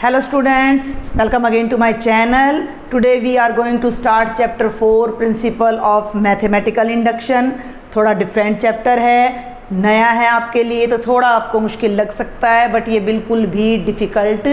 Hello students, welcome again to my channel. Today we are going to start chapter 4 principle of mathematical induction. थोड़ा different chapter है, नया है आपके लिए तो थोड़ा आपको मुश्किल लग सकता है, बट ये बिल्कुल भी डिफ़िकल्ट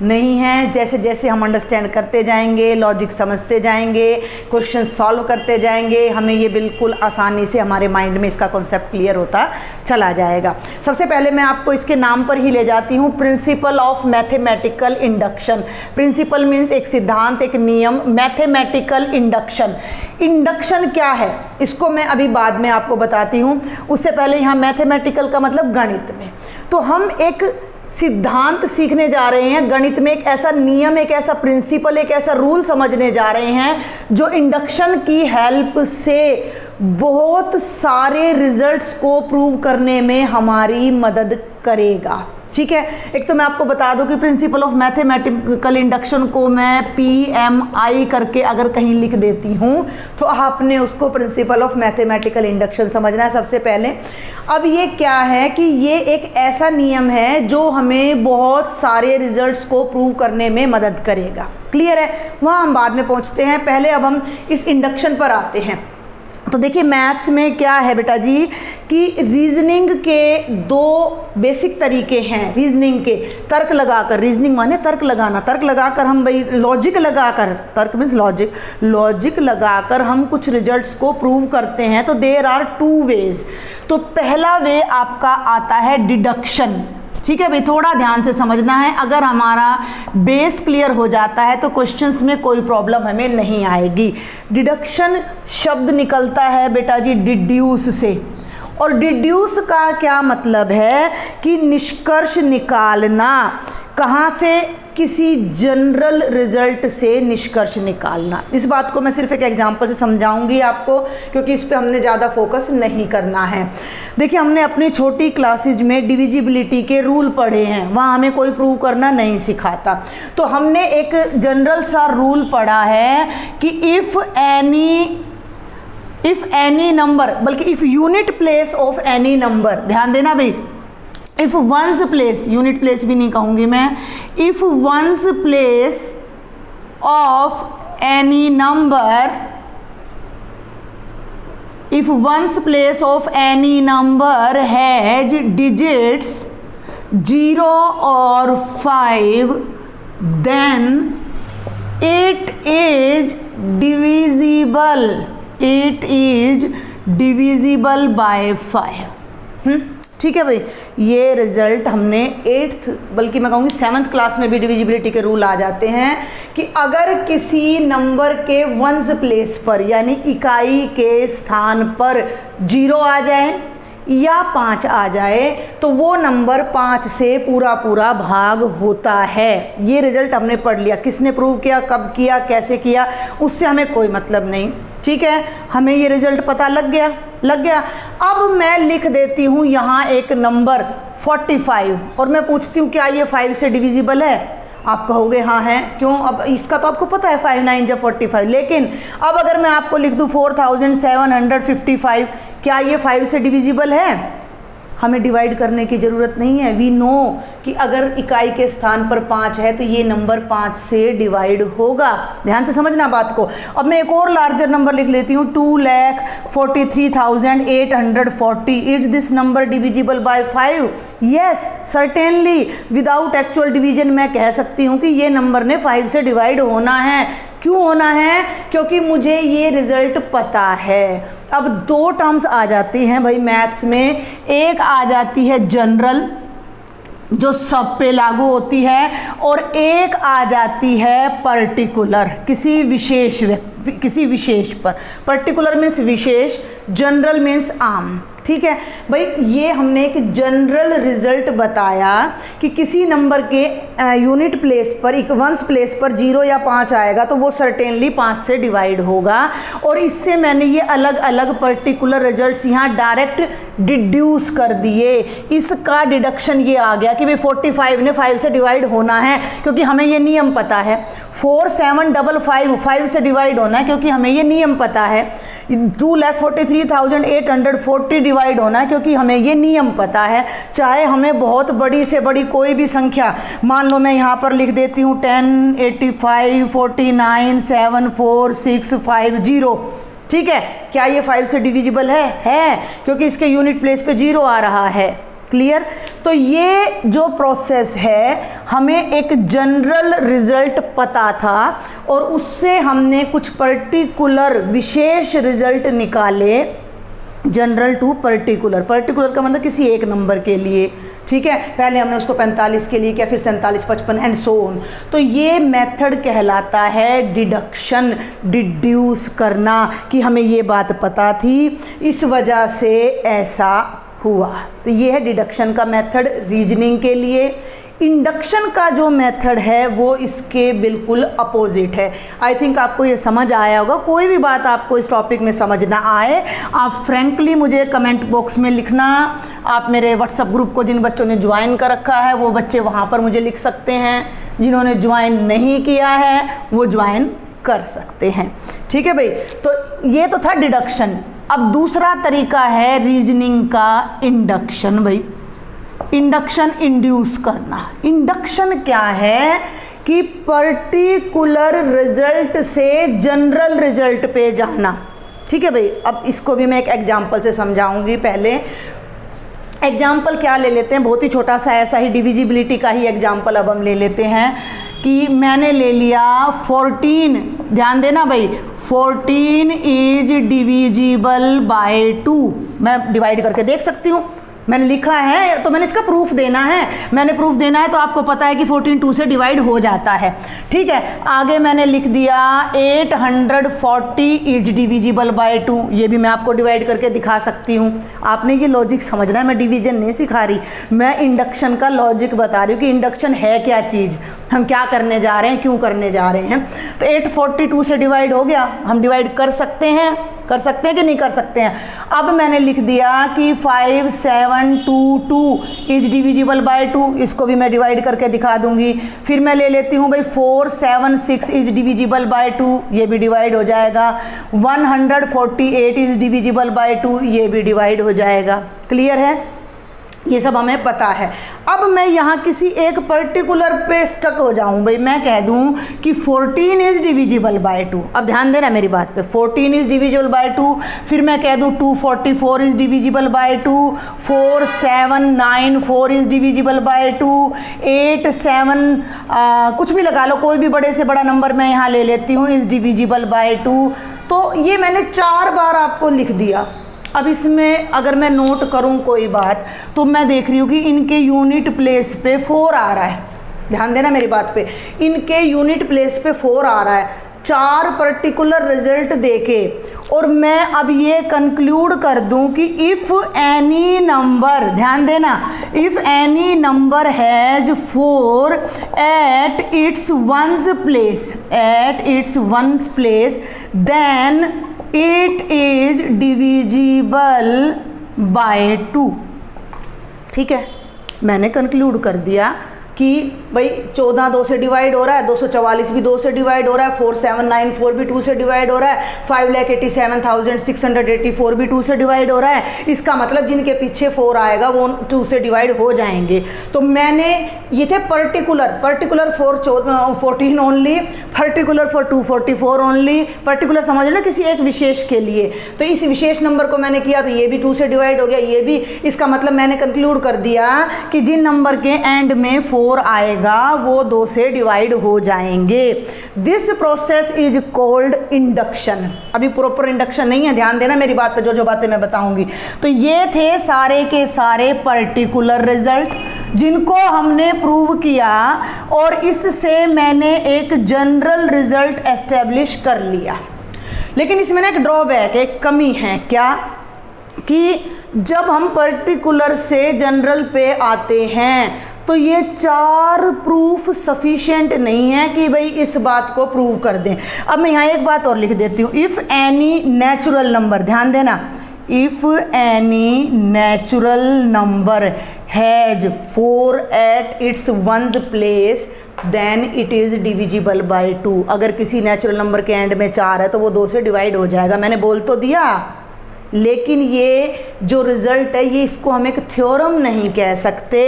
नहीं है। जैसे जैसे हम अंडरस्टैंड करते जाएंगे, लॉजिक समझते जाएंगे, क्वेश्चन सॉल्व करते जाएंगे, हमें ये बिल्कुल आसानी से हमारे माइंड में इसका कॉन्सेप्ट क्लियर होता चला जाएगा। सबसे पहले मैं आपको इसके नाम पर ही ले जाती हूँ, principle of mathematical induction. Principle means एक सिद्धांत, एक नियम। मैथमेटिकल इंडक्शन, इंडक्शन क्या है इसको मैं अभी बाद में आपको बताती हूँ। उससे पहले यहाँ मैथमेटिकल का मतलब गणित में, तो हम एक सिद्धांत सीखने जा रहे हैं गणित में, एक ऐसा नियम, एक ऐसा प्रिंसिपल, एक ऐसा रूल समझने जा रहे हैं जो इंडक्शन की हेल्प से बहुत सारे रिजल्ट्स को प्रूव करने में हमारी मदद करेगा। ठीक है, एक तो मैं आपको बता दूं कि प्रिंसिपल ऑफ मैथमेटिकल इंडक्शन को मैं PMI करके अगर कहीं लिख देती हूं तो आपने उसको प्रिंसिपल ऑफ मैथमेटिकल इंडक्शन समझना है सबसे पहले। अब ये क्या है कि ये एक ऐसा नियम है जो हमें बहुत सारे रिजल्ट्स को प्रूव करने में मदद करेगा। क्लियर है, वहाँ हम बाद में पहुँचते हैं, पहले अब हम इस इंडक्शन पर आते हैं। तो देखिए मैथ्स में क्या है बेटा जी कि रीजनिंग के दो बेसिक तरीके हैं। रीजनिंग के तर्क लगाकर, रीजनिंग माने तर्क लगाना, तर्क लगाकर हम भाई लॉजिक लगाकर, तर्क मीन्स लॉजिक, लॉजिक लगाकर हम कुछ रिजल्ट्स को प्रूव करते हैं। तो देयर आर टू वेज। तो पहला वे आपका आता है डिडक्शन। ठीक है भाई, थोड़ा ध्यान से समझना है, अगर हमारा बेस क्लियर हो जाता है तो क्वेश्चंस में कोई प्रॉब्लम हमें नहीं आएगी। डिडक्शन शब्द निकलता है बेटा जी डिड्यूस से, और डिड्यूस का क्या मतलब है कि निष्कर्ष निकालना। कहाँ से? किसी जनरल रिजल्ट से निष्कर्ष निकालना। इस बात को मैं सिर्फ एक एग्जांपल से समझाऊंगी आपको, क्योंकि इस पे हमने ज़्यादा फोकस नहीं करना है। देखिए हमने अपनी छोटी क्लासेज में डिविजिबिलिटी के रूल पढ़े हैं, वहाँ हमें कोई प्रूव करना नहीं सिखाता। तो हमने एक जनरल सा रूल पढ़ा है कि इफ़ एनी नंबर, बल्कि if unit place of any number, ध्यान देना भाई, if ones place, unit place भी नहीं कहूँगी मैं, if ones place of any number, if ones place of any number has digits 0 और 5 then it is divisible by 5। ठीक है भाई, ये रिजल्ट हमने 8th बल्कि मैं कहूँगी 7th क्लास में भी डिविजिबिलिटी के रूल आ जाते हैं कि अगर किसी नंबर के वंस प्लेस पर यानी इकाई के स्थान पर 0 आ जाए या 5 आ जाए तो वो नंबर 5 से पूरा पूरा भाग होता है। ये रिजल्ट हमने पढ़ लिया। किसने प्रूव किया, कब किया, कैसे किया, उससे हमें कोई मतलब नहीं। ठीक है, हमें ये रिजल्ट पता लग गया। अब मैं लिख देती हूँ यहाँ एक नंबर 45 और मैं पूछती हूँ क्या ये 5 से डिविजिबल है? आप कहोगे हाँ है। क्यों? अब इसका तो आपको पता है 5 9 जब 45, लेकिन अब अगर मैं आपको लिख दूँ 4755, क्या ये 5 से डिविजिबल है? हमें डिवाइड करने की ज़रूरत नहीं है। वी नो कि अगर इकाई के स्थान पर 5 है तो ये नंबर 5 से डिवाइड होगा। ध्यान से समझना बात को। अब मैं एक और लार्जर नंबर लिख लेती हूँ, 2,43,840। Is this number divisible by 5? Yes certainly. Without actual division मैं कह सकती हूँ कि ये नंबर ने 5 से डिवाइड होना है। क्यों होना है? क्योंकि मुझे ये रिजल्ट पता है। अब दो टर्म्स आ जाती हैं भाई मैथ्स में, एक आ जाती है जनरल जो सब पे लागू होती है, और एक आ जाती है पर्टिकुलर, किसी विशेष पर। पर्टिकुलर मीन्स विशेष, जनरल मीन्स आम। ठीक है भाई, ये हमने एक जनरल रिजल्ट बताया कि किसी नंबर के यूनिट प्लेस पर, वंस प्लेस पर 0 या 5 आएगा तो वो सर्टेनली 5 से डिवाइड होगा। और इससे मैंने ये अलग अलग पर्टिकुलर रिजल्ट्स यहाँ डायरेक्ट डिड्यूस कर दिए। इसका डिडक्शन ये आ गया कि भाई 45 ने 5 से डिवाइड होना है, क्योंकि हमें ये नियम पता है। 4755 5 से डिवाइड होना है, क्योंकि हमें ये नियम पता है। 2,43,840 डिवाइड होना है, क्योंकि हमें ये नियम पता है, चाहे हमें बहुत बड़ी से बड़ी कोई भी संख्या, मान लो मैं यहाँ पर लिख देती हूँ 10, 85, 49, 7, 4, 6, 5, 0, ठीक है, क्या ये 5 से डिविजिबल है, क्योंकि इसके यूनिट प्लेस पे 0 आ रहा है। क्लियर? तो ये जो प्रोसेस है, हमें एक जनरल रिजल्ट पता था और उससे हमने कुछ पर्टिकुलर विशेष रिजल्ट निकाले, जनरल टू पर्टिकुलर। पर्टिकुलर का मतलब किसी एक नंबर के लिए, ठीक है। पहले हमने उसको 45 के लिए किया, फिर 47, 55 एंड सो ऑन। तो ये मेथड कहलाता है डिडक्शन, डिड्यूस करना, कि हमें ये बात पता थी, इस वजह से ऐसा हुआ। तो ये है डिडक्शन का मेथड रीजनिंग के लिए। इंडक्शन का जो मेथड है वो इसके बिल्कुल अपोजिट है। आई थिंक आपको ये समझ आया होगा। कोई भी बात आपको इस टॉपिक में समझ ना आए, आप फ्रैंकली मुझे कमेंट बॉक्स में लिखना। आप मेरे व्हाट्सएप ग्रुप को, जिन बच्चों ने ज्वाइन कर रखा है वो बच्चे वहाँ पर मुझे लिख सकते हैं, जिन्होंने ज्वाइन नहीं किया है वो ज्वाइन कर सकते हैं, ठीक है भाई। तो ये तो था डिडक्शन। अब दूसरा तरीका है रीजनिंग का इंडक्शन। भाई इंडक्शन इंड्यूस करना। इंडक्शन क्या है कि पर्टिकुलर रिजल्ट से जनरल रिजल्ट पे जाना, ठीक है भाई। अब इसको भी मैं एक एग्जांपल से समझाऊंगी। पहले एग्जाम्पल क्या ले लेते हैं, बहुत ही छोटा सा, ऐसा ही डिविजिबिलिटी का ही एग्जाम्पल अब हम ले लेते हैं कि मैंने ले लिया 14, ध्यान देना भाई, 14 इज डिविजिबल बाय 2। मैं डिवाइड करके देख सकती हूँ, मैंने लिखा है तो मैंने इसका प्रूफ देना है। मैंने प्रूफ देना है तो आपको पता है कि 14 2 से डिवाइड हो जाता है, ठीक है। आगे मैंने लिख दिया 840 इज डिविजिबल बाय 2। ये भी मैं आपको डिवाइड करके दिखा सकती हूँ। आपने ये लॉजिक समझना है, मैं डिवीजन नहीं सिखा रही, मैं इंडक्शन का लॉजिक बता रही हूँ कि इंडक्शन है क्या चीज़, हम क्या करने जा रहे हैं, क्यों करने जा रहे हैं। तो 842 से डिवाइड हो गया, हम डिवाइड कर सकते हैं कि नहीं कर सकते हैं। अब मैंने लिख दिया कि 5722 इज डिविजिबल बाय 2, इसको भी मैं डिवाइड करके दिखा दूंगी। फिर मैं ले लेती हूँ भाई 476 इज डिविजिबल बाय 2, ये भी डिवाइड हो जाएगा। 148 इज डिविजिबल बाय 2, ये भी डिवाइड हो जाएगा। क्लियर है? ये सब हमें पता है। अब मैं यहाँ किसी एक पर्टिकुलर पे स्टक हो जाऊँ भाई, मैं कह दूँ कि 14 इज डिविजिबल बाय 2। अब ध्यान देना मेरी बात पे, 14 इज डिविजिबल बाय 2। फिर मैं कह दूँ 244 is divisible by 2, 4794 is divisible by 2, 87 कुछ भी लगा लो, कोई भी बड़े से बड़ा नंबर मैं यहाँ ले लेती हूँ, इज डिविजिबल बाय 2। तो ये मैंने 4 बार आपको लिख दिया। अब इसमें अगर मैं नोट करूं कोई बात, तो मैं देख रही हूँ कि इनके यूनिट प्लेस पे 4 आ रहा है। ध्यान देना मेरी बात पे, इनके यूनिट प्लेस पे 4 आ रहा है। 4 पर्टिकुलर रिजल्ट देके और मैं अब ये कंक्लूड कर दूं कि इफ़ एनी नंबर, ध्यान देना, if any number has 4 at its ones place, then it is divisible by 2। ठीक है, मैंने कंक्लूड कर दिया कि भाई 14 2 से डिवाइड हो रहा है, 244 भी 2 से डिवाइड हो रहा है, 4794 भी 2 से डिवाइड हो रहा है, 5,87,684 भी 2 से डिवाइड हो रहा है। इसका मतलब जिनके पीछे 4 आएगा वो 2 से डिवाइड हो जाएंगे। तो मैंने ये थे particular for 14 only, particular for 244 only, particular समझ लो किसी एक विशेष के लिए। तो इस विशेष नंबर को मैंने किया तो ये भी 2 से डिवाइड हो गया, ये भी। इसका मतलब मैंने कंक्लूड कर दिया कि जिन नंबर के एंड में 4 आएगा वो 2 से डिवाइड हो जाएंगे। This process is called induction. अभी प्रॉपर इंडक्शन नहीं है, ध्यान देना मेरी बात पे, जो बातें मैं बताऊंगी। तो ये थे सारे के सारे पर्टिकुलर रिजल्ट जिनको हमने प्रूव किया और इससे मैंने एक जनरल रिजल्ट एस्टेब्लिश कर लिया। लेकिन इसमें ना एक ड्रॉबैक, एक कमी है। क्या? कि जब हम पर्टिकुलर से जनरल पे आते हैं तो ये 4 प्रूफ सफिशिएंट नहीं है कि भाई इस बात को प्रूव कर दें। अब मैं यहाँ एक बात और लिख देती हूँ, इफ़ एनी नेचुरल नंबर, ध्यान देना, if any natural number has 4 at its ones place then it is divisible by 2। अगर किसी नेचुरल नंबर के एंड में 4 है तो वो 2 से डिवाइड हो जाएगा। मैंने बोल तो दिया लेकिन ये जो रिज़ल्ट है ये इसको हम एक थ्योरम नहीं कह सकते,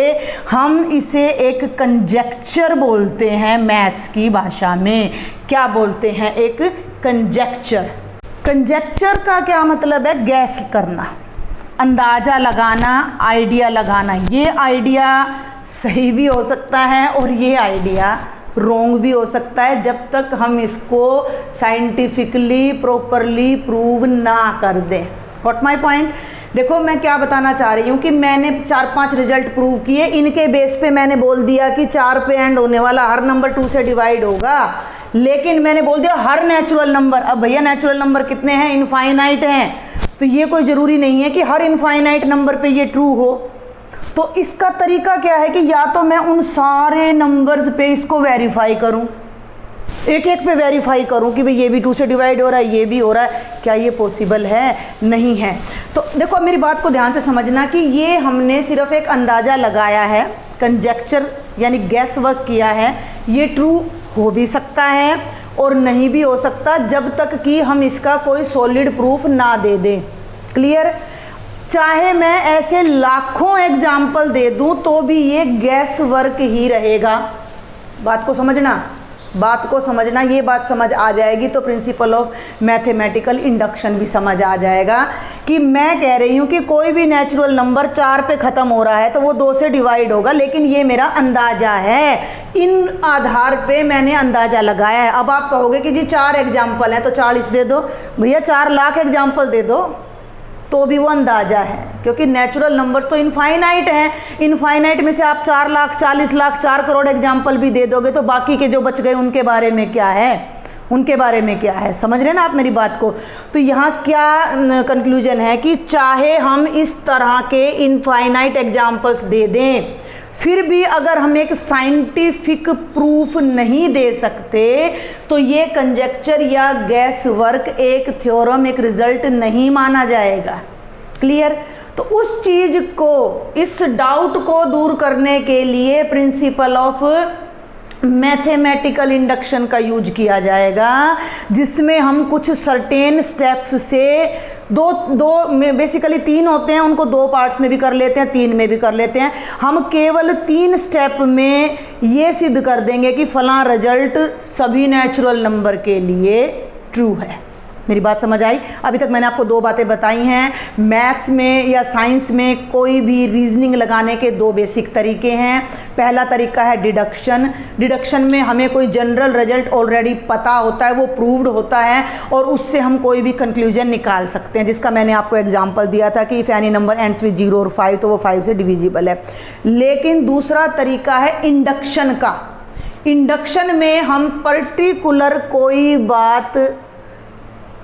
हम इसे एक कंजेक्चर बोलते हैं मैथ्स की भाषा में। क्या बोलते हैं? एक कंजेक्चर। कंजेक्चर का क्या मतलब है? गैस करना, अंदाज़ा लगाना, आइडिया लगाना। ये आइडिया सही भी हो सकता है और ये आइडिया रॉन्ग भी हो सकता है, जब तक हम इसको साइंटिफिकली प्रॉपरली प्रूव ना कर दें। What my point? देखो मैं क्या बताना चाह रही हूँ कि मैंने 4-5 रिजल्ट प्रूव किए, इनके बेस पे मैंने बोल दिया कि 4 पे एंड होने वाला हर नंबर 2 से डिवाइड होगा, लेकिन मैंने बोल दिया हर नेचुरल नंबर। अब भैया नेचुरल नंबर कितने हैं? इनफाइनाइट हैं, तो ये कोई ज़रूरी नहीं है कि हर इनफाइनाइट नंबर पे ये ट्रू हो। तो इसका तरीका क्या है कि या तो मैं उन सारे नंबर्स पे इसको वेरीफाई करूं, एक एक पे वेरीफाई करूं कि भाई ये भी 2 से डिवाइड हो रहा है, ये भी हो रहा है। क्या ये पॉसिबल है? नहीं है। तो देखो मेरी बात को ध्यान से समझना कि ये हमने सिर्फ एक अंदाज़ा लगाया है, कंजेक्चर यानी गैस वर्क किया है। ये ट्रू हो भी सकता है और नहीं भी हो सकता, जब तक कि हम इसका कोई सॉलिड प्रूफ ना दे दें। क्लियर? चाहे मैं ऐसे लाखों एग्जाम्पल दे दूं तो भी ये गैस वर्क ही रहेगा। बात को समझना, बात को समझना, ये बात समझ आ जाएगी तो प्रिंसिपल ऑफ मैथमेटिकल इंडक्शन भी समझ आ जाएगा कि मैं कह रही हूँ कि कोई भी नेचुरल नंबर 4 पे ख़त्म हो रहा है तो वो 2 से डिवाइड होगा, लेकिन ये मेरा अंदाज़ा है, इन आधार पे मैंने अंदाज़ा लगाया है। अब आप कहोगे कि जी 4 एग्जाम्पल हैं तो 40 दे दो। भैया 4 लाख एग्जाम्पल दे दो तो भी वो अंदाज़ा है, क्योंकि नेचुरल नंबर्स तो इनफाइनाइट हैं। इनफाइनाइट में से आप 4 लाख, 40 लाख, 4 करोड़ एग्जाम्पल भी दे दोगे तो बाकी के जो बच गए उनके बारे में क्या है? उनके बारे में क्या है? समझ रहे ना आप मेरी बात को? तो यहाँ क्या कंक्लूजन है कि चाहे हम इस तरह के इनफाइनाइट एग्जाम्पल्स दे दें, फिर भी अगर हम एक साइंटिफिक प्रूफ नहीं दे सकते तो ये कंजेक्चर या गैस वर्क एक थ्योरम, एक रिजल्ट नहीं माना जाएगा। क्लियर? तो उस चीज को, इस डाउट को दूर करने के लिए प्रिंसिपल ऑफ मैथमेटिकल इंडक्शन का यूज किया जाएगा, जिसमें हम कुछ सर्टेन स्टेप्स से दो में बेसिकली 3 होते हैं, उनको 2 पार्ट्स में भी कर लेते हैं, 3 में भी कर लेते हैं। हम केवल 3 स्टेप में ये सिद्ध कर देंगे कि फलां रिजल्ट सभी नेचुरल नंबर के लिए ट्रू है। मेरी बात समझ आई? अभी तक मैंने आपको 2 बातें बताई हैं। मैथ्स में या साइंस में कोई भी रीजनिंग लगाने के 2 बेसिक तरीके हैं। पहला तरीका है डिडक्शन। डिडक्शन में हमें कोई जनरल रिजल्ट ऑलरेडी पता होता है, वो प्रूव्ड होता है और उससे हम कोई भी कंक्लूजन निकाल सकते हैं, जिसका मैंने आपको एग्जांपल दिया था कि if any number ends with 0 और 5 तो वो 5 से डिविजिबल है। लेकिन दूसरा तरीका है इंडक्शन का। इंडक्शन में हम पर्टिकुलर कोई बात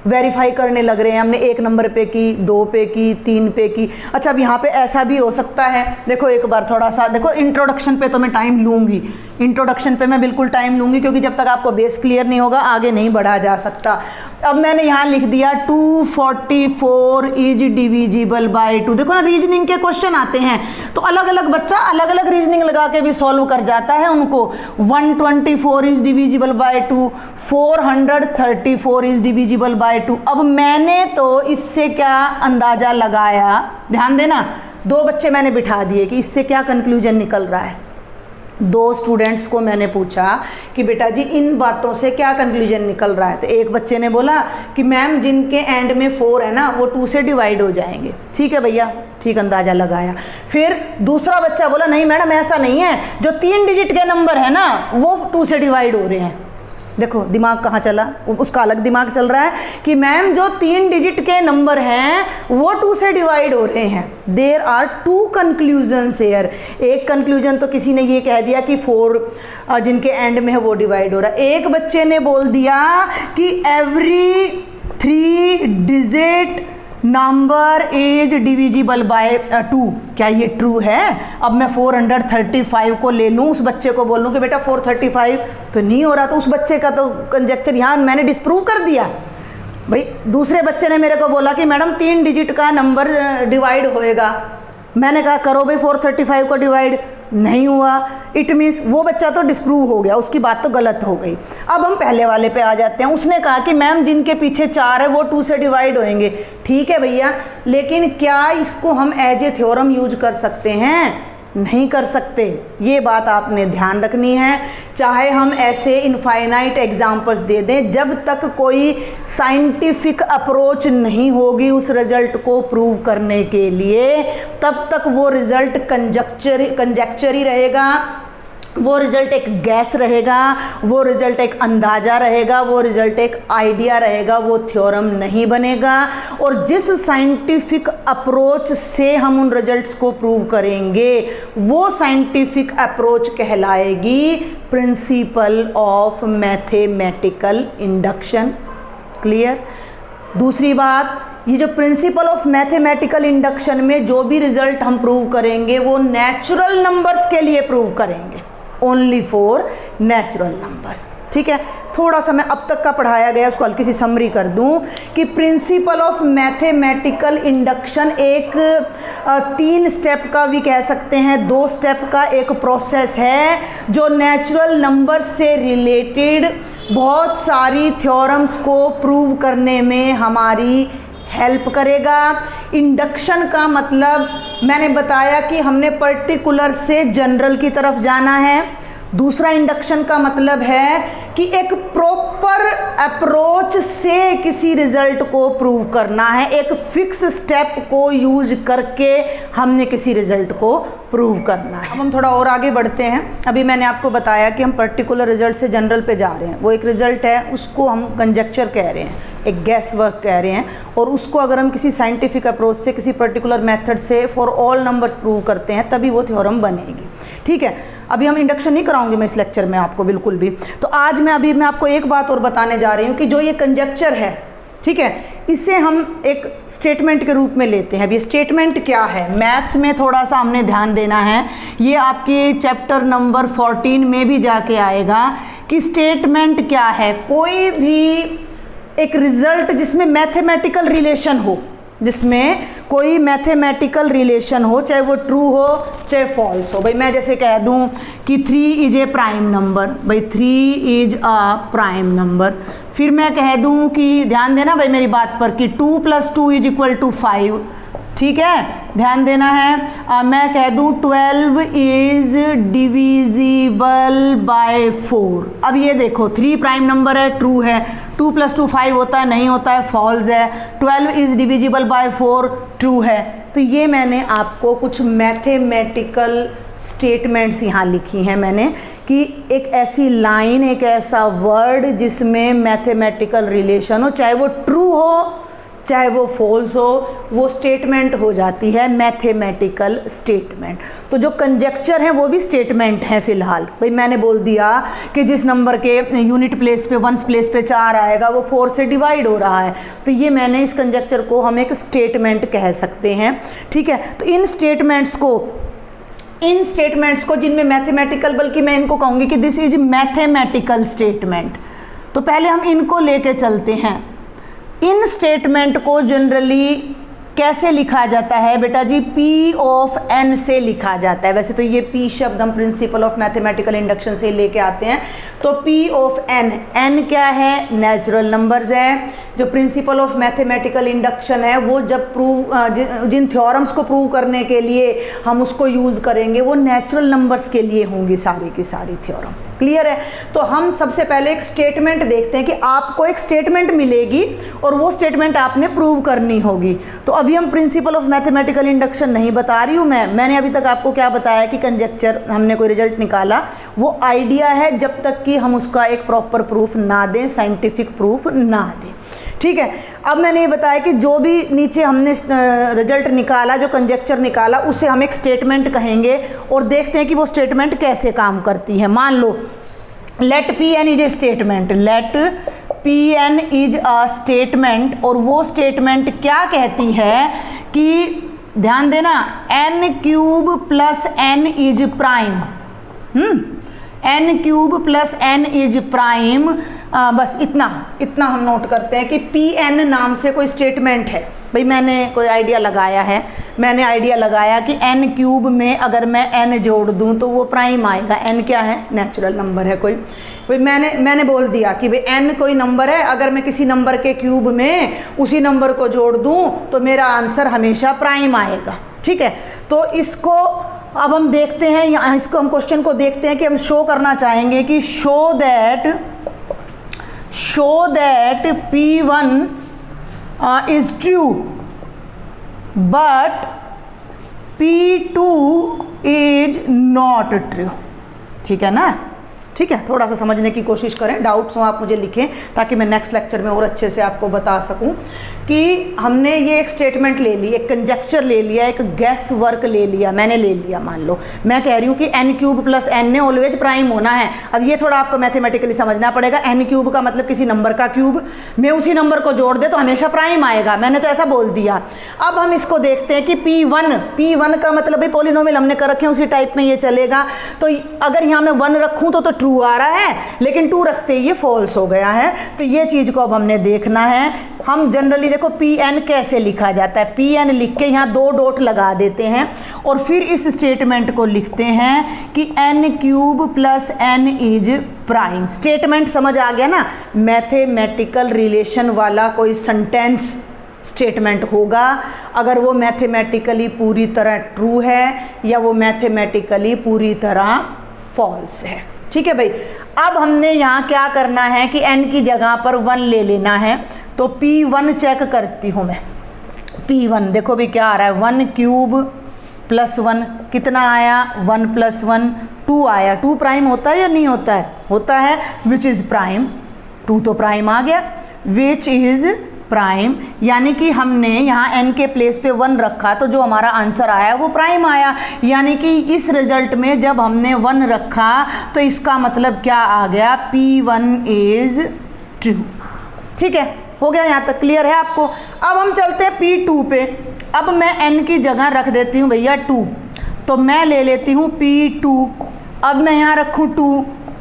वेरीफाई करने लग रहे हैं, हमने 1 नंबर पे की, 2 पे की, 3 पे की। अच्छा अब यहाँ पे ऐसा भी हो सकता है, देखो एक बार थोड़ा सा देखो, इंट्रोडक्शन पे तो मैं टाइम लूँगी, इंट्रोडक्शन पे मैं बिल्कुल टाइम लूँगी, क्योंकि जब तक आपको बेस क्लियर नहीं होगा आगे नहीं बढ़ा जा सकता। अब मैंने यहाँ लिख दिया 244 इज डिविजिबल बाय 2। देखो ना रीजनिंग के क्वेश्चन आते हैं तो अलग अलग बच्चा अलग अलग रीजनिंग लगा के भी सॉल्व कर जाता है उनको। 124 is divisible by 2, 434 is divisible by 2। अब मैंने तो इससे क्या अंदाज़ा लगाया, ध्यान देना, 2 बच्चे मैंने बिठा दिए कि इससे क्या कंक्लूजन निकल रहा है। 2 स्टूडेंट्स को मैंने पूछा कि बेटा जी इन बातों से क्या कंक्लूजन निकल रहा है। तो एक बच्चे ने बोला कि मैम जिनके एंड में 4 है ना वो 2 से डिवाइड हो जाएंगे। ठीक है भैया, ठीक, अंदाज़ा लगाया। फिर दूसरा बच्चा बोला नहीं मैडम ऐसा नहीं है, जो 3 डिजिट के नंबर है ना वो 2 से डिवाइड हो रहे हैं। देखो दिमाग कहाँ चला, उसका अलग दिमाग चल रहा है कि मैम जो 3 डिजिट के नंबर हैं वो 2 से डिवाइड हो रहे हैं। There are 2 conclusions here. एक कंक्लूजन तो किसी ने ये कह दिया कि 4 जिनके एंड में है वो डिवाइड हो रहा है। एक बच्चे ने बोल दिया कि every 3 digit number is divisible by 2। क्या ये ट्रू है? अब मैं 435 को ले लूँ, उस बच्चे को बोल लूँ कि बेटा 435 तो नहीं हो रहा, तो उस बच्चे का तो कंजेक्चर यहाँ मैंने डिस्प्रूव कर दिया। भाई दूसरे बच्चे ने मेरे को बोला कि मैडम 3 डिजिट का नंबर डिवाइड होएगा। मैंने कहा करो भाई 435 को डिवाइड। नहीं हुआ, इट मीन्स वो बच्चा तो डिस्प्रूव हो गया, उसकी बात तो गलत हो गई। अब हम पहले वाले पे आ जाते हैं। उसने कहा कि मैम जिनके पीछे 4 है वो 2 से डिवाइड होंगे। ठीक है भैया, लेकिन क्या इसको हम एज ए थ्योरम यूज कर सकते हैं? नहीं कर सकते। ये बात आपने ध्यान रखनी है। चाहे हम ऐसे इनफाइनाइट एग्जाम्पल्स दे दें, जब तक कोई साइंटिफिक अप्रोच नहीं होगी उस रिजल्ट को प्रूव करने के लिए, तब तक वो रिजल्ट कंजेक्चर ही रहेगा, वो रिज़ल्ट एक गैस रहेगा, वो रिज़ल्ट एक अंदाज़ा रहेगा, वो रिज़ल्ट एक आइडिया रहेगा, वो थ्योरम नहीं बनेगा। और जिस साइंटिफिक अप्रोच से हम उन रिजल्ट्स को प्रूव करेंगे वो साइंटिफिक अप्रोच कहलाएगी principle of mathematical induction. Clear? दूसरी बात, ये जो प्रिंसिपल ऑफ मैथमेटिकल इंडक्शन में जो भी रिजल्ट हम प्रूव करेंगे वो नेचुरल नंबर्स के लिए प्रूव करेंगे, ओनली फॉर नेचुरल नंबर्स। ठीक है, थोड़ा सा मैं अब तक का पढ़ाया गया उसको हल्की सी समरी कर दूं कि प्रिंसिपल ऑफ मैथमेटिकल इंडक्शन एक 3 स्टेप का भी कह सकते हैं, 2 स्टेप का एक प्रोसेस है जो नेचुरल नंबर से रिलेटेड बहुत सारी थ्योरम्स को प्रूव करने में हमारी हेल्प करेगा। इंडक्शन का मतलब मैंने बताया कि हमने पर्टिकुलर से जनरल की तरफ जाना है। दूसरा इंडक्शन का मतलब है कि एक प्रॉपर अप्रोच से किसी रिजल्ट को प्रूव करना है, एक फिक्स स्टेप को यूज करके हमने किसी रिजल्ट को प्रूव करना है। अब हम थोड़ा और आगे बढ़ते हैं। अभी मैंने आपको बताया कि हम पर्टिकुलर रिजल्ट से जनरल पे जा रहे हैं। वो एक रिजल्ट है, उसको हम कंजेक्चर कह रहे हैं, एक गैस वर्क कह रहे हैं, और उसको अगर हम किसी साइंटिफिक अप्रोच से, किसी पर्टिकुलर मेथड से फॉर ऑल नंबर्स प्रूव करते हैं तभी वो थ्योरम बनेगी। ठीक है, अभी हम इंडक्शन नहीं कराऊंगी मैं इस लेक्चर में आपको बिल्कुल भी। तो आज मैं आपको एक बात और बताने जा रही हूँ कि जो ये कंजेक्चर है, ठीक है, इसे हम एक स्टेटमेंट के रूप में लेते हैं। अब ये स्टेटमेंट क्या है, मैथ्स में थोड़ा सा हमने ध्यान देना है। ये आपके चैप्टर नंबर 14 में भी जाके आएगा कि स्टेटमेंट क्या है। कोई भी एक रिजल्ट जिसमें मैथमेटिकल रिलेशन हो, जिसमें कोई मैथमेटिकल रिलेशन हो, चाहे वो ट्रू हो चाहे फॉल्स हो। भाई मैं जैसे कह दूं कि 3 इज ए प्राइम नंबर, भाई 3 इज अ प्राइम नंबर। फिर मैं कह दूं कि, ध्यान देना भाई मेरी बात पर, कि 2 + 2 = 5। ठीक है, ध्यान देना है। मैं कह दूं 12 इज डिविजिबल बाय 4। अब ये देखो 3 प्राइम नंबर है, ट्रू है। 2 + 2 5 होता है, नहीं होता है, फॉल्स है। 12 इज डिविजिबल बाय 4, ट्रू है। तो ये मैंने आपको कुछ मैथमेटिकल स्टेटमेंट्स यहाँ लिखी हैं मैंने, कि एक ऐसी लाइन, एक ऐसा वर्ड जिसमें मैथमेटिकल रिलेशन हो, चाहे वो ट्रू हो चाहे वो फॉल्स हो, वो स्टेटमेंट हो जाती है मैथमेटिकल स्टेटमेंट। तो जो कंजेक्चर है वो भी स्टेटमेंट है फिलहाल। भाई मैंने बोल दिया कि जिस नंबर के यूनिट प्लेस पे, वंस प्लेस पे 4 आएगा वो 4 से डिवाइड हो रहा है, तो ये मैंने इस कंजेक्चर को हम एक स्टेटमेंट कह सकते हैं। ठीक है, तो इन स्टेटमेंट्स को जिनमें मैथमेटिकल, बल्कि मैं इनको कहूँगी कि दिस इज मैथमेटिकल स्टेटमेंट। तो पहले हम इनको लेके चलते हैं। इन स्टेटमेंट को जनरली कैसे लिखा जाता है बेटा जी? P ऑफ n से लिखा जाता है। वैसे तो ये P शब्द हम प्रिंसिपल ऑफ मैथमेटिकल इंडक्शन से लेके आते हैं। तो P ऑफ n क्या है? नेचुरल नंबर्स है। जो प्रिंसिपल ऑफ मैथमेटिकल इंडक्शन है वो जब जिन थ्योरम्स को प्रूव करने के लिए हम उसको यूज़ करेंगे वो नेचुरल नंबर्स के लिए होंगी सारी की सारी थ्योरम। क्लियर है? तो हम सबसे पहले एक स्टेटमेंट देखते हैं कि आपको एक स्टेटमेंट मिलेगी और वो स्टेटमेंट आपने प्रूव करनी होगी। तो अभी हम प्रिंसिपल ऑफ मैथमेटिकल इंडक्शन नहीं बता रही हूँ मैंने अभी तक आपको क्या बताया कि कंजेक्चर, हमने कोई रिजल्ट निकाला, वो आइडिया है जब तक कि हम उसका एक प्रॉपर प्रूफ ना दें, साइंटिफिक प्रूफ ना दें। ठीक है, अब मैंने ये बताया कि जो भी नीचे हमने रिजल्ट निकाला, जो कंजेक्चर निकाला, उसे हम एक स्टेटमेंट कहेंगे और देखते हैं कि वो स्टेटमेंट कैसे काम करती है। मान लो let Pn is a statement, let Pn is a statement, और वो स्टेटमेंट क्या कहती है कि, ध्यान देना, n³ + n is prime. n³ + n is prime. बस इतना हम नोट करते हैं कि Pn नाम से कोई स्टेटमेंट है। भाई मैंने कोई आइडिया लगाया है, मैंने आइडिया लगाया कि n क्यूब में अगर मैं n जोड़ दूं तो वो प्राइम आएगा। n क्या है? नेचुरल नंबर है कोई। भाई मैंने बोल दिया कि भाई n कोई नंबर है, अगर मैं किसी नंबर के क्यूब में उसी नंबर को जोड़ दूं तो मेरा आंसर हमेशा प्राइम आएगा। ठीक है, तो इसको अब हम देखते हैं, यहाँ इसको हम क्वेश्चन को देखते हैं कि हम शो करना चाहेंगे कि show that P1 is true but P2 is not true। ठीक है ना? ठीक है, थोड़ा सा समझने की कोशिश करें, डाउट्स हो आप मुझे लिखें ताकि मैं नेक्स्ट लेक्चर में और अच्छे से आपको बता सकूं कि हमने ये एक स्टेटमेंट ले ली, एक कंजेक्चर ले लिया, एक गैस वर्क ले लिया, मैंने ले लिया। मान लो मैं कह रही हूँ कि n क्यूब प्लस n ने ऑलवेज प्राइम होना है। अब ये थोड़ा आपको मैथमेटिकली समझना पड़ेगा। n क्यूब का मतलब किसी नंबर का क्यूब में उसी नंबर को जोड़ दे तो हमेशा प्राइम आएगा, मैंने तो ऐसा बोल दिया। अब हम इसको देखते हैं कि P1 का मतलब भाई पॉलिनोमियल हमने कर रखे हैं, उसी टाइप में ये चलेगा। तो अगर यहाँ मैं 1 रखूँ तो ट्रू आ रहा है, लेकिन 2 रखते ही ये फॉल्स हो गया है। तो ये चीज़ को अब हमने देखना है। हम जनरली देखो Pn कैसे लिखा जाता है, Pn लिख के यहाँ 2 डॉट लगा देते हैं और फिर इस स्टेटमेंट को लिखते हैं कि n cube plus n is prime. Statement समझ आ गया ना? मैथमेटिकल रिलेशन वाला कोई सेंटेंस स्टेटमेंट होगा, अगर वो मैथमेटिकली पूरी तरह ट्रू है या वो मैथमेटिकली पूरी तरह फॉल्स है। ठीक है भाई, अब हमने यहाँ क्या करना है कि n की जगह पर 1 ले लेना है। तो P1 चेक करती हूँ मैं। P1 देखो भी क्या आ रहा है, 1 क्यूब प्लस 1 कितना आया? 1 प्लस 1 2 आया। 2 प्राइम होता है या नहीं होता है? होता है। Which is prime? 2 तो प्राइम आ गया। विच इज़ प्राइम यानी कि हमने यहाँ n के प्लेस पे 1 रखा तो जो हमारा आंसर आया वो प्राइम आया। यानी कि इस रिजल्ट में जब हमने 1 रखा तो इसका मतलब क्या आ गया? P1 is true. ठीक है, हो गया, यहाँ तक क्लियर है आपको? अब हम चलते हैं P2 पे। अब मैं n की जगह रख देती हूँ भैया 2, तो मैं ले लेती हूँ P2। अब मैं यहाँ रखूँ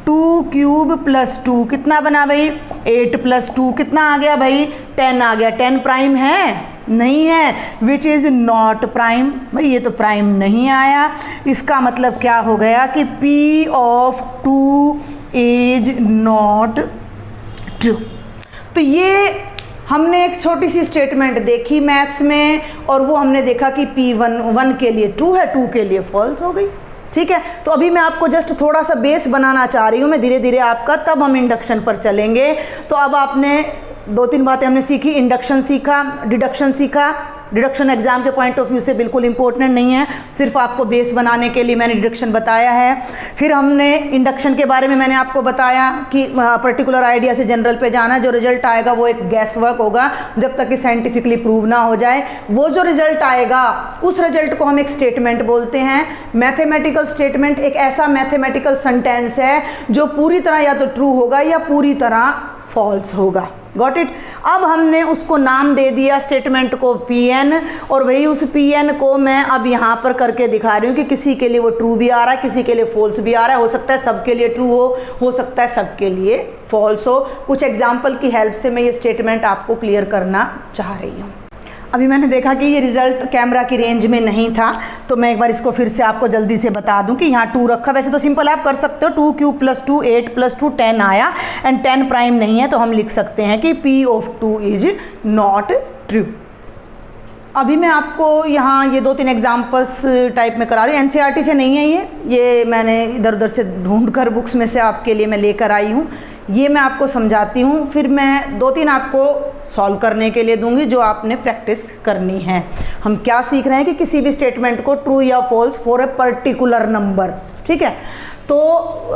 2 क्यूब प्लस 2 कितना बना भाई? 8 प्लस 2 कितना आ गया भाई? 10 आ गया। 10 प्राइम है? नहीं है। विच इज़ नॉट प्राइम, भाई ये तो प्राइम नहीं आया। इसका मतलब क्या हो गया कि P of 2 is not true. तो ये हमने एक छोटी सी स्टेटमेंट देखी मैथ्स में और वो हमने देखा कि P1 1 के लिए ट्रू है, 2 के लिए फॉल्स हो गई। ठीक है, तो अभी मैं आपको जस्ट थोड़ा सा बेस बनाना चाह रही हूँ मैं धीरे धीरे आपका, तब हम इंडक्शन पर चलेंगे। तो अब आपने 2-3 बातें हमने सीखी। इंडक्शन सीखा, डिडक्शन सीखा। डिडक्शन एग्जाम के पॉइंट ऑफ व्यू से बिल्कुल इंपॉर्टेंट नहीं है, सिर्फ आपको बेस बनाने के लिए मैंने डिडक्शन बताया है। फिर हमने इंडक्शन के बारे में मैंने आपको बताया कि पर्टिकुलर आइडिया से जनरल पे जाना, जो रिजल्ट आएगा वो एक गैस वर्क होगा जब तक कि साइंटिफिकली प्रूव ना हो जाए। वो जो रिजल्ट आएगा उस रिजल्ट को हम एक स्टेटमेंट बोलते हैं। मैथमेटिकल स्टेटमेंट एक ऐसा मैथमेटिकल सेंटेंस है जो पूरी तरह या तो ट्रू होगा या पूरी तरह फॉल्स होगा। Got it? अब हमने उसको नाम दे दिया स्टेटमेंट को Pn, और वही उस Pn को मैं अब यहाँ पर करके दिखा रही हूँ कि किसी के लिए वो ट्रू भी आ रहा है, किसी के लिए फॉल्स भी आ रहा है। हो सकता है सबके लिए ट्रू हो सकता है सबके लिए फॉल्स हो। कुछ एग्जाम्पल की हेल्प से मैं ये स्टेटमेंट आपको क्लियर करना चाह रही हूँ। अभी मैंने देखा कि ये रिज़ल्ट कैमरा की रेंज में नहीं था, तो मैं एक बार इसको फिर से आपको जल्दी से बता दूं कि यहाँ 2 रखा। वैसे तो सिंपल आप कर सकते हो, 2 क्यूब प्लस 2 8 प्लस 2 10 आया एंड 10 प्राइम नहीं है, तो हम लिख सकते हैं कि P of 2 is not true. अभी मैं आपको यहाँ ये 2-3 एग्जाम्पल्स टाइप में करा रही हूँ। NCERT से नहीं है ये मैंने इधर उधर से ढूंढ कर बुक्स में से आपके लिए मैं लेकर आई हूँ। ये मैं आपको समझाती हूँ, फिर मैं 2-3 आपको सॉल्व करने के लिए दूंगी जो आपने प्रैक्टिस करनी है। हम क्या सीख रहे हैं कि किसी भी स्टेटमेंट को ट्रू या false for a particular number. ठीक है, तो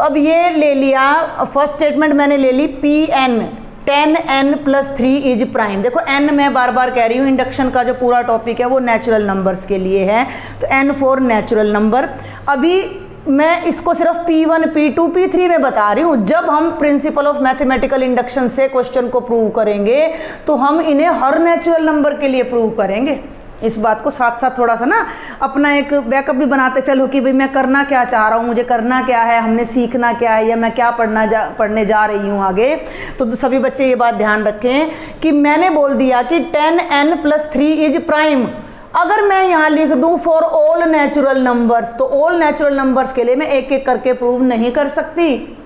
अब ये ले लिया, फर्स्ट स्टेटमेंट मैंने ले ली Pn 10n plus 3 is prime. देखो n मैं बार बार कह रही हूँ, इंडक्शन का जो पूरा टॉपिक है वो नेचुरल नंबर्स के लिए है, तो n फॉर नेचुरल नंबर। अभी मैं इसको सिर्फ P1 P2 P3 में बता रही हूँ। जब हम प्रिंसिपल ऑफ मैथमेटिकल इंडक्शन से क्वेश्चन को प्रूव करेंगे तो हम इन्हें हर नेचुरल नंबर के लिए प्रूव करेंगे। इस बात को साथ साथ थोड़ा सा ना अपना एक बैकअप भी बनाते चलो कि भाई मैं करना क्या चाह रहा हूँ, मुझे करना क्या है, हमने सीखना क्या है, या मैं क्या पढ़ने जा रही हूँ आगे। तो सभी बच्चे ये बात ध्यान रखें कि मैंने बोल दिया कि 10n प्लस 3 इज प्राइम। अगर मैं यहाँ लिख दूँ फॉर ऑल नेचुरल नंबर्स, तो ऑल नेचुरल नंबर्स के लिए मैं एक एक करके प्रूव नहीं कर सकती,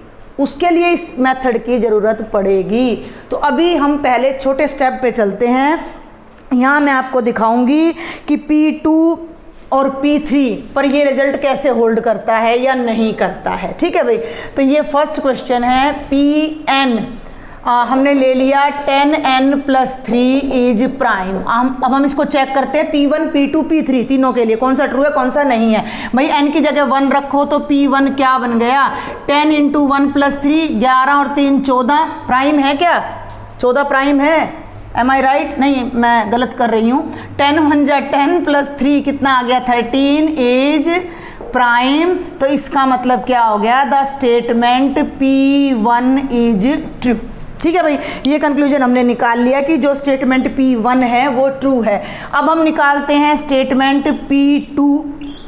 उसके लिए इस मेथड की ज़रूरत पड़ेगी। तो अभी हम पहले छोटे स्टेप पे चलते हैं। यहाँ मैं आपको दिखाऊंगी कि P2 और P3 पर ये रिजल्ट कैसे होल्ड करता है या नहीं करता है। ठीक है भाई, तो ये फर्स्ट क्वेश्चन है Pn हमने ले लिया 10n + 3 इज प्राइम। अब हम इसको चेक करते हैं P1 P2 P3 तीनों के लिए कौन सा ट्रू है कौन सा नहीं है। भाई n की जगह 1 रखो तो P1 क्या बन गया, 10 × 1 + 3 11 और 3 14 प्राइम है क्या, 14 प्राइम है। एम आई राइट? नहीं, मैं गलत कर रही हूँ। 10 × 1 = 10 + 3 कितना आ गया 13 इज प्राइम। तो इसका मतलब क्या हो गया, the statement P1 is true. ठीक है भाई, ये कंक्लूजन हमने निकाल लिया कि जो स्टेटमेंट P1 है वो ट्रू है। अब हम निकालते हैं स्टेटमेंट P2।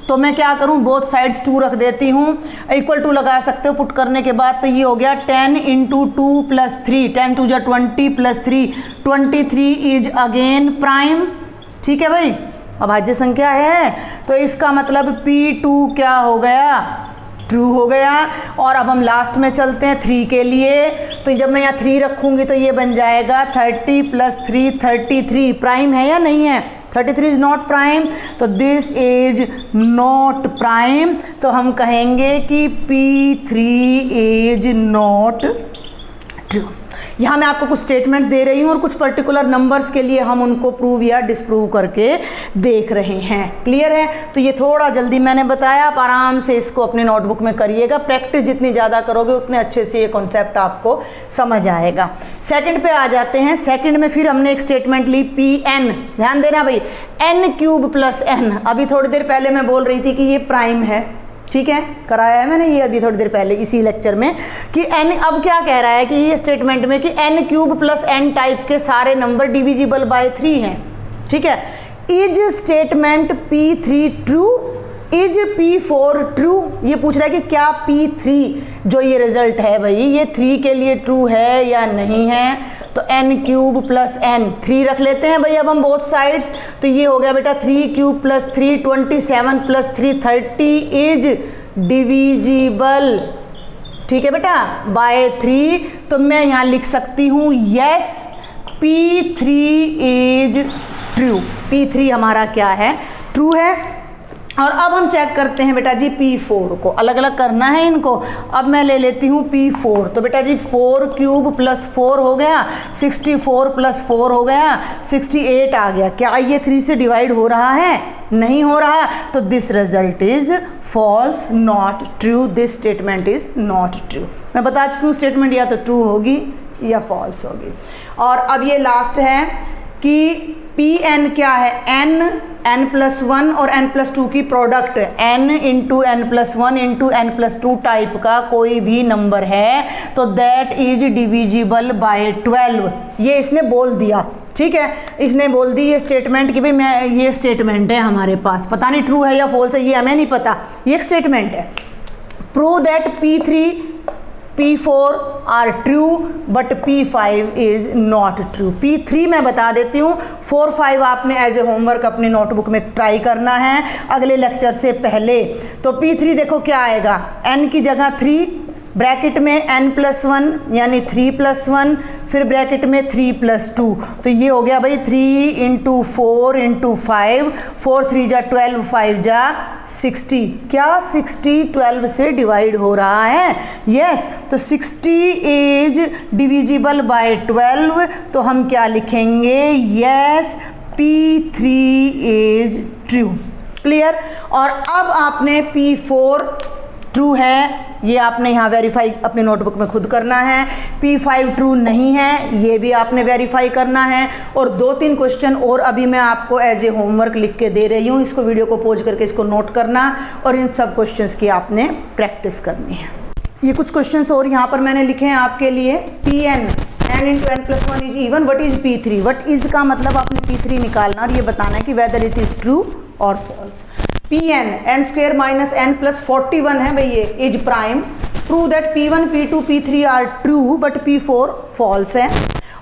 तो मैं क्या करूं, बोथ साइड्स 2 रख देती हूं, इक्वल टू लगा सकते हो पुट करने के बाद। तो ये हो गया 10 × 2 + 3, 10 × 2 = 20 + 3 23 इज अगेन प्राइम। ठीक है भाई, अभाज्य संख्या है, तो इसका मतलब P2 क्या हो गया, ट्रू हो गया। और अब हम लास्ट में चलते हैं 3 के लिए। तो जब मैं यहाँ 3 रखूँगी तो ये बन जाएगा 30 + 3 33 प्राइम है या नहीं है, 33 इज नॉट प्राइम, तो दिस इज नॉट प्राइम। तो हम कहेंगे कि P3 इज नॉट ट्रू। यहाँ मैं आपको कुछ स्टेटमेंट्स दे रही हूँ और कुछ पर्टिकुलर नंबर्स के लिए हम उनको प्रूव या डिसप्रूव करके देख रहे हैं। क्लियर है? तो ये थोड़ा जल्दी मैंने बताया, आप आराम से इसको अपने नोटबुक में करिएगा। प्रैक्टिस जितनी ज़्यादा करोगे उतने अच्छे से ये कॉन्सेप्ट आपको समझ आएगा। सेकंड पे आ जाते हैं। सेकंड में फिर हमने एक स्टेटमेंट ली Pn, ध्यान देना भाई, n³ + n। अभी थोड़ी देर पहले मैं बोल रही थी कि ये प्राइम है, ठीक है, कराया है मैंने ये अभी थोड़ी देर पहले इसी लेक्चर में कि n, अब क्या कह रहा है कि ये स्टेटमेंट में कि n³ + n टाइप के सारे नंबर डिविजिबल बाय 3 हैं। ठीक है, is statement P3 true, is P4 true. ये पूछ रहा है कि क्या P3 जो ये रिजल्ट है भाई ये 3 के लिए ट्रू है या नहीं है। तो n³ + n 3 रख लेते हैं भाई अब हम बोथ साइड्स। तो ये हो गया बेटा 3³ + 3 27 + 3 30 इज डिविजिबल, ठीक है बेटा, बाय 3। तो मैं यहाँ लिख सकती हूँ yes P3 is true. P3 हमारा क्या है, ट्रू है। और अब हम चेक करते हैं बेटा जी P4 को, अलग अलग करना है इनको। अब मैं ले लेती हूँ P4। तो बेटा जी 4³ + 4 हो गया, 64 + 4 हो गया, 68 आ गया। क्या ये 3 से डिवाइड हो रहा है, नहीं हो रहा, तो this result is false, not true, this statement is not true. मैं बता चुकी हूँ स्टेटमेंट या तो ट्रू होगी या फॉल्स होगी। और अब ये लास्ट है कि Pn क्या है, n+1 और n+2 की product, n × n+1 × n+2 type का कोई भी नंबर है तो दैट इज डिविजिबल बाय 12। ये इसने बोल दिया, ठीक है, इसने बोल दी ये स्टेटमेंट कि भाई मैं ये स्टेटमेंट है हमारे पास, पता नहीं ट्रू है या फॉल्स है ये हमें नहीं पता, ये एक स्टेटमेंट है। Prove that P3 P4 are true but P5 is not true. P3 मैं बता देती हूँ, 4 5 आपने एज ए होमवर्क अपनी नोटबुक में ट्राई करना है अगले लेक्चर से पहले। तो P3 देखो क्या आएगा, n की जगह 3, ब्रैकेट में n+1 यानी 3+1, फिर ब्रैकेट में 3+2। तो ये हो गया भाई 3 × 4 × 5, 4 3 = 12, 5 = 60। क्या 60 12 से डिवाइड हो रहा है, यस। तो 60 इज डिविजिबल बाय 12। तो हम क्या लिखेंगे, yes P3 is true. Clear. और अब आपने P4 ट्रू है ये आपने यहाँ वेरीफाई अपनी नोटबुक में खुद करना है, P5 ट्रू नहीं है ये भी आपने वेरीफाई करना है। और 2-3 क्वेश्चन और अभी मैं आपको एज ए होमवर्क लिख के दे रही हूँ, इसको वीडियो को पॉज करके इसको नोट करना और इन सब क्वेश्चंस की आपने प्रैक्टिस करनी है। ये कुछ क्वेश्चंस और यहाँ पर मैंने लिखे हैं आपके लिए। Pn n × n+1 is even, what is P3, what is का मतलब आपने P3 निकालना और ये बताना है कि वेदर इट इज ट्रू और फॉल्स। Pn n² - n+41 है भाई ये is prime. Prove that P1 P2 P3 are true but P4 false है।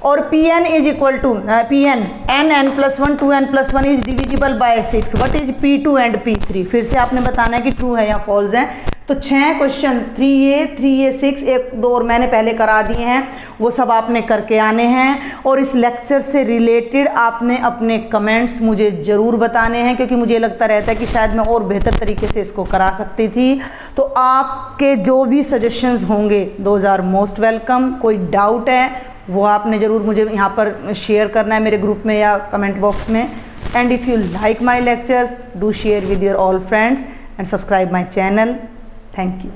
और P N is equal to P N n+1 2n+1 is divisible by 6। What is P2 and P3? फिर से आपने बताना है कि ट्रू है या फॉल्स है। तो 6 क्वेश्चन 3A 6 एक दो और मैंने पहले करा दिए हैं, वो सब आपने करके आने हैं। और इस लेक्चर से रिलेटेड आपने अपने कमेंट्स मुझे ज़रूर बताने हैं, क्योंकि मुझे लगता रहता है कि शायद मैं और बेहतर तरीके से इसको करा सकती थी। तो आपके जो भी सजेशंस होंगे दोज आर मोस्ट वेलकम। कोई डाउट है वो आपने ज़रूर मुझे यहाँ पर शेयर करना है मेरे ग्रुप में या कमेंट बॉक्स में। And if you like my lectures, do share with your all friends and subscribe my channel. Thank you.